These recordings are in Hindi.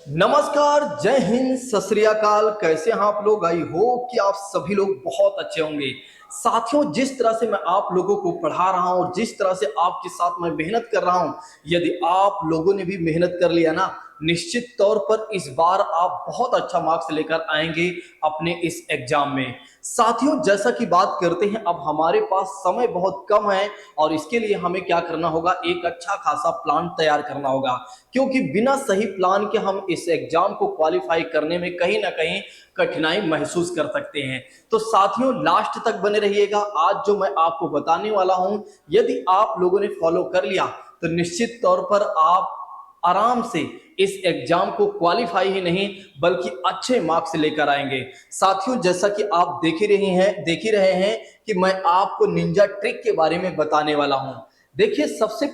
नमस्कार, जय हिंद, सत श्री अकाल। कैसे हैं आप लोग? आई होप कि आप सभी लोग बहुत अच्छे होंगे। साथियों, जिस तरह से मैं आप लोगों को पढ़ा रहा हूं और जिस तरह से आपके साथ मैं मेहनत कर रहा हूं, यदि आप लोगों ने भी मेहनत कर लिया ना, निश्चित तौर पर इस बार आप बहुत अच्छा मार्क्स लेकर आएंगे अपने इस एग्जाम में। साथियों, जैसा कि बात करते हैं, अब हमारे पास समय बहुत कम है और इसके लिए हमें क्या करना होगा, एक अच्छा खासा प्लान तैयार करना होगा, क्योंकि बिना सही प्लान के हम इस एग्जाम को क्वालिफाई करने में कहीं ना कहीं कठिनाई महसूस कर सकते हैं। तो साथियों, लास्ट तक बने रहिएगा। आज जो मैं आपको बताने वाला हूं, यदि आप लोगों ने फॉलो कर लिया तो निश्चित तौर पर आप आराम से इस एग्जाम को क्वालिफाई ही नहीं बल्कि अच्छे मार्क्स लेकर आएंगे। साथियों, जैसा कि आप देख ही रहे हैं कि मैं आपको निंजा ट्रिक के बारे में बताने वाला हूं। देखिए, सबसे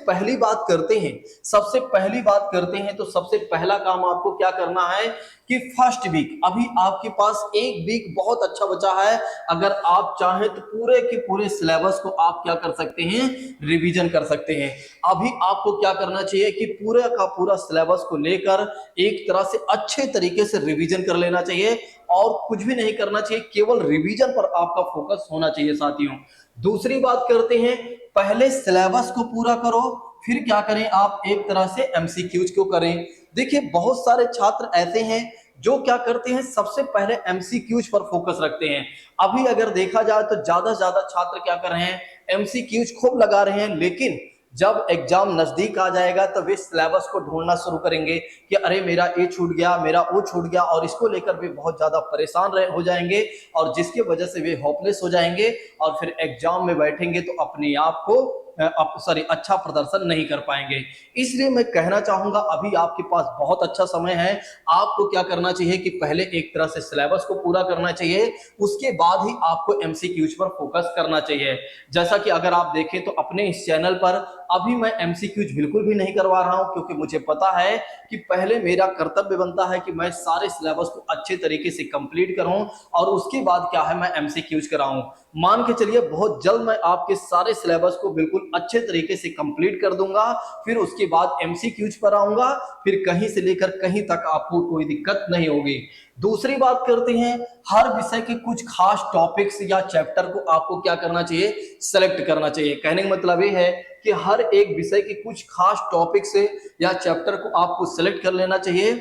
पहला काम आपको क्या करना है कि फर्स्ट वीक, अभी आपके पास एक वीक बहुत अच्छा बचा है। अगर आप चाहें तो पूरे के पूरे सिलेबस को आप क्या कर सकते हैं, रिवीजन कर सकते हैं। अभी आपको क्या करना चाहिए कि पूरे का पूरा सिलेबस को लेकर एक तरह से अच्छे तरीके से रिवीजन कर लेना चाहिए और कुछ भी नहीं करना चाहिए, केवल रिवीजन पर आपका फोकस होना चाहिए। साथियों, दूसरी बात करते हैं, पहले सिलेबस को पूरा करो, फिर क्या करें, आप एक तरह से एमसीक्यूज को करें। देखिए, बहुत सारे छात्र ऐसे हैं जो क्या करते हैं, सबसे पहले एमसीक्यूज पर फोकस रखते हैं। अभी अगर देखा जाए तो ज्यादा से ज्यादा छात्र क्या कर रहे हैं, एमसीक्यूज खूब लगा रहे हैं, लेकिन जब एग्जाम नजदीक आ जाएगा तो वे सिलेबस को ढूंढना शुरू करेंगे कि अरे मेरा ये छूट गया, मेरा वो छूट गया, और इसको लेकर वे बहुत ज्यादा परेशान हो जाएंगे और जिसकी वजह से वे होपलेस हो जाएंगे और फिर एग्जाम में बैठेंगे तो अपने आप को अच्छा प्रदर्शन नहीं कर पाएंगे। इसलिए मैं कहना चाहूंगा, अभी आपके पास बहुत अच्छा समय है। आपको क्या करना चाहिए कि पहले एक तरह से सिलेबस को पूरा करना चाहिए, उसके बाद ही आपको एमसीक्यूज पर फोकस करना चाहिए। जैसा कि अगर आप देखें तो अपने इस चैनल पर अभी मैं एमसीक्यूज बिल्कुल भी नहीं करवा रहा हूं, क्योंकि मुझे पता है कि पहले मेरा कर्तव्य बनता है कि मैं सारे सिलेबस को अच्छे तरीके से कंप्लीट करूं और उसके बाद क्या है, मैं एमसीक्यूज कराऊं। मान के चलिए, बहुत जल्द मैं आपके सारे सिलेबस को बिल्कुल अच्छे तरीके से कंप्लीट कर दूंगा, फिर उसके बाद एमसीक्यूज पर आऊंगा, फिर कहीं से लेकर कहीं तक आपको कोई दिक्कत नहीं होगी। दूसरी बात करते हैं, हर विषय के कुछ खास टॉपिक्स या चैप्टर को आपको क्या करना चाहिए, सेलेक्ट करना चाहिए। कहने का मतलब ये है कि हर एक विषय के कुछ खास टॉपिक्स या चैप्टर को आपको सेलेक्ट कर लेना चाहिए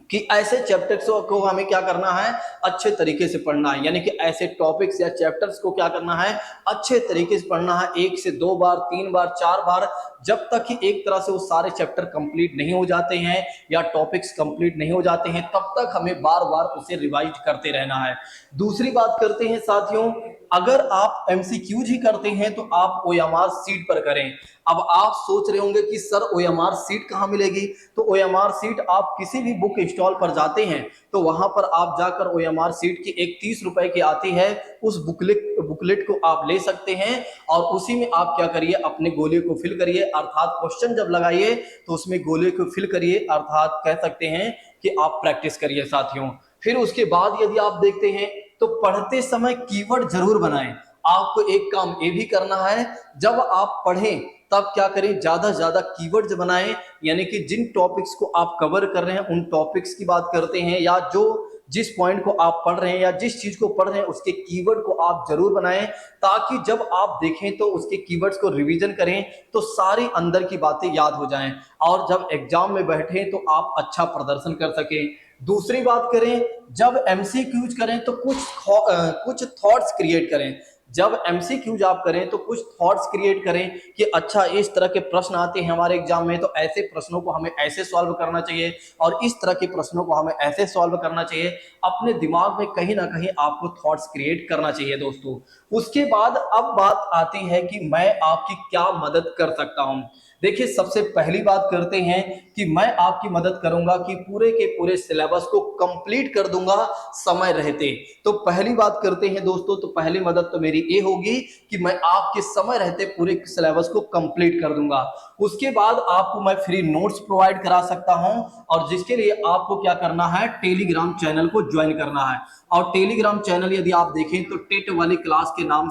कि ऐसे चैप्टर्स को हमें क्या करना है, अच्छे तरीके से पढ़ना है। यानी कि ऐसे टॉपिक्स या चैप्टर्स को क्या करना है, अच्छे तरीके से पढ़ना है, 1 से 2 बार, 3 बार, 4 बार, जब तक कि एक तरह से वो सारे चैप्टर कंप्लीट नहीं हो जाते हैं या टॉपिक्स कंप्लीट नहीं हो जाते हैं, तब तक हमें बार बार उसे रिवाइज करते रहना है। दूसरी बात करते हैं साथियों, अगर आप एमसीक्यूज ही करते हैं तो आप ओएमआर सीट पर करें। अब आप सोच रहे होंगे कि सर ओएमआर सीट कहां मिलेगी? तो ओएमआर सीट आप किसी भी बुक स्टॉल पर जाते हैं तो वहां पर आप जाकर ओएमआर सीट की एक 30 रुपए की आती है, उस बुकलेट को आप ले सकते हैं और उसी में आप क्या करिए, अपने गोले को फिल करिए, अर्थात क्वेश्चन जब लगाइए तो उसमें गोले को फिल करिए, अर्थात कह सकते हैं कि आप प्रैक्टिस करिए। साथियों, फिर उसके बाद यदि आप देखते हैं तो पढ़ते समय कीवर्ड जरूर बनाएं। आपको एक काम ये भी करना है, जब आप पढ़ें तब क्या करें, ज्यादा से ज्यादा कीवर्ड्स बनाएं। यानी कि जिन टॉपिक्स को आप कवर कर रहे हैं उन टॉपिक्स की बात करते हैं, या जो जिस पॉइंट को आप पढ़ रहे हैं या जिस चीज को पढ़ रहे हैं उसके कीवर्ड को आप जरूर बनाएं, ताकि जब आप देखें तो उसके कीवर्ड्स को रिवीजन करें तो सारी अंदर की बातें याद हो जाएं और जब एग्जाम में बैठे तो आप अच्छा प्रदर्शन कर सकें। दूसरी बात करें, जब एमसीक्यूज करें तो कुछ थॉट्स क्रिएट करें। जब एमसीक्यूज आप करें तो कुछ थॉट्स क्रिएट करें कि अच्छा, इस तरह के प्रश्न आते हैं हमारे एग्जाम में तो ऐसे प्रश्नों को हमें ऐसे सॉल्व करना चाहिए और इस तरह के प्रश्नों को हमें ऐसे सॉल्व करना चाहिए। अपने दिमाग में कहीं ना कहीं आपको थॉट्स क्रिएट करना चाहिए दोस्तों। उसके बाद अब बात आती है कि मैं आपकी क्या मदद कर सकता हूं। देखिए, सबसे पहली बात करते हैं कि मैं आपकी मदद करूंगा कि पूरे के पूरे सिलेबस को कंप्लीट कर दूंगा समय रहते। तो पहली बात करते हैं दोस्तों, तो पहली मदद तो मेरी ये होगी कि मैं आपके समय रहते पूरे सिलेबस को कंप्लीट कर दूंगा। उसके बाद आपको मैं फ्री नोट्स प्रोवाइड करा सकता हूं और जिसके लिए आपको क्या करना है, टेलीग्राम चैनल को ज्वाइन करना है। और टेलीग्राम चैनल यदि आप देखें तो टेट वाली क्लास के नाम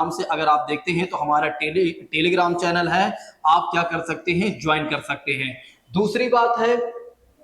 से अगर आप देखते हैं तो हमारा टेलीग्राम चैनल है, आप क्या कर सकते हैं, ज्वाइन कर सकते हैं। दूसरी बात है,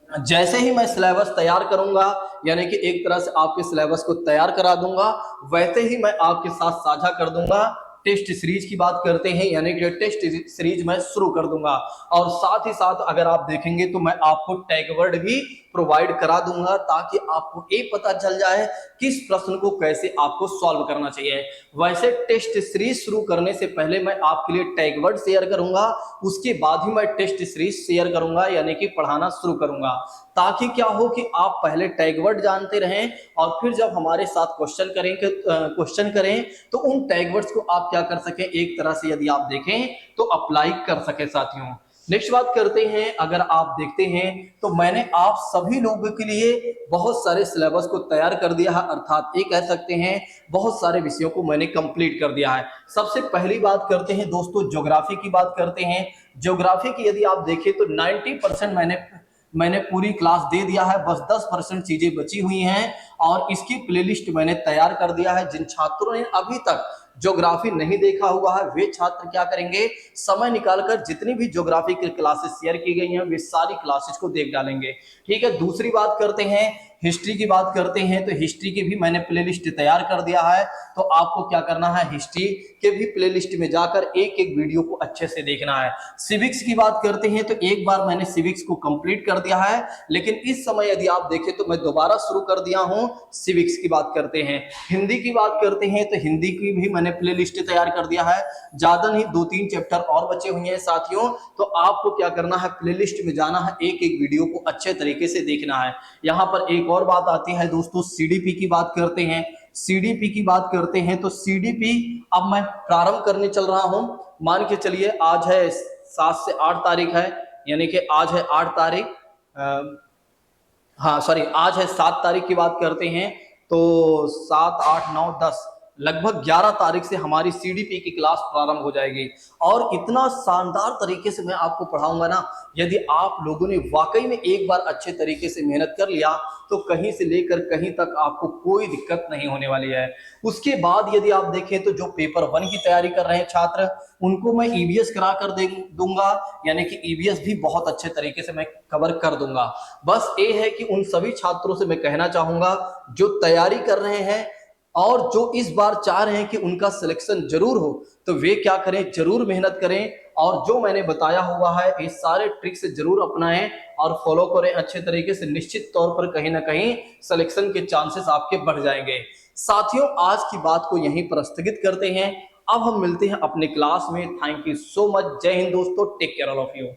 जैसे ही मैं सिलेबस तैयार करूंगा, यानी कि एक तरह से आपके सिलेबस को तैयार करा दूंगा, वैसे ही मैं आपके साथ साझा कर दूंगा। टेस्ट सीरीज की बात करते हैं, यानी कि टेस्ट सीरीज मैं शुरू कर दूंगा। और साथ ही साथ अगर आप देखेंगे तो मैं आपको टैग वर्ड भी प्रोवाइड करा दूंगा, ताकि आपको ये पता चल जाए किस प्रश्न को कैसे आपको सॉल्व करना चाहिए। वैसे टेस्ट सीरीज शुरू करने से पहले मैं आपके लिए टैग वर्ड शेयर करूंगा, उसके बाद ही मैं टेस्ट सीरीज शेयर करूंगा, यानी कि पढ़ाना शुरू करूंगा, ताकि क्या हो कि आप पहले टैग वर्ड जानते रहें और फिर जब हमारे साथ क्वेश्चन करें तो उन टैग वर्ड्स को आप क्या कर सकें, एक तरह से यदि आप देखें तो अप्लाई कर सके साथियों। नेक्स्ट बात करते हैं, अगर आप देखते हैं तो मैंने आप सभी लोगों के लिए बहुत सारे सिलेबस को तैयार कर दिया है, अर्थात ये कह सकते हैं बहुत सारे विषयों को मैंने कंप्लीट कर दिया है। सबसे पहली बात करते हैं दोस्तों, ज्योग्राफी की बात करते हैं। ज्योग्राफी की यदि आप देखें तो 90% मैंने पूरी क्लास दे दिया है, बस 10% चीजें बची हुई हैं और इसकी प्लेलिस्ट मैंने तैयार कर दिया है। जिन छात्रों ने अभी तक ज्योग्राफी नहीं देखा हुआ है वे छात्र क्या करेंगे, समय निकालकर जितनी भी ज्योग्राफी की क्लासेस शेयर की गई हैं वे सारी क्लासेस को देख डालेंगे। ठीक है, दूसरी बात करते हैं, हिस्ट्री की बात करते हैं। तो हिस्ट्री की भी मैंने प्लेलिस्ट तैयार कर दिया है, तो आपको क्या करना है, हिस्ट्री के भी प्लेलिस्ट में जाकर एक एक वीडियो को अच्छे से देखना है। सिविक्स की बात करते हैं तो एक बार मैंने सिविक्स को कंप्लीट कर दिया है, लेकिन इस समय यदि आप देखें तो मैं दोबारा शुरू कर दिया हूं। सिविक्स की बात करते हैं। हिंदी की बात करते हैं तो हिंदी की भी मैंने प्लेलिस्ट तैयार कर दिया है, ज्यादा नहीं 2-3 चैप्टर और बचे हुए हैं साथियों। तो आपको क्या करना है, प्लेलिस्ट में जाना है, एक एक वीडियो को अच्छे तरीके से देखना है। यहां पर एक और बात आती है दोस्तों, सीडीपी की बात करते हैं। सीडीपी की बात करते हैं तो सीडीपी अब मैं प्रारंभ करने चल रहा हूं। मान के चलिए आज है 7 से 8 तारीख है, यानी कि आज है 8 तारीख, हाँ सॉरी आज है 7 तारीख की बात करते हैं। तो 7, 8, 9, 10 लगभग 11 तारीख से हमारी सीडीपी की क्लास प्रारंभ हो जाएगी। और इतना शानदार तरीके से मैं आपको पढ़ाऊंगा ना, यदि आप लोगों ने वाकई में एक बार अच्छे तरीके से मेहनत कर लिया तो कहीं से लेकर कहीं तक आपको कोई दिक्कत नहीं होने वाली है। उसके बाद यदि आप देखें तो जो पेपर 1 की तैयारी कर रहे हैं छात्र, उनको मैं ईवीएस करा कर दूंगा, यानी कि ईवीएस भी बहुत अच्छे तरीके से मैं कवर कर दूंगा। बस ये है कि उन सभी छात्रों से मैं कहना चाहूंगा जो तैयारी कर रहे हैं और जो इस बार चाह रहे हैं कि उनका सिलेक्शन जरूर हो, तो वे क्या करें, जरूर मेहनत करें और जो मैंने बताया हुआ है ये सारे ट्रिक्स जरूर अपनाएं और फॉलो करें अच्छे तरीके से। निश्चित तौर पर कहीं ना कहीं सिलेक्शन के चांसेस आपके बढ़ जाएंगे। साथियों, आज की बात को यहीं पर स्थगित करते हैं। अब हम मिलते हैं अपने क्लास में। Thank you so much. जय हिंद दोस्तों, take care all of you.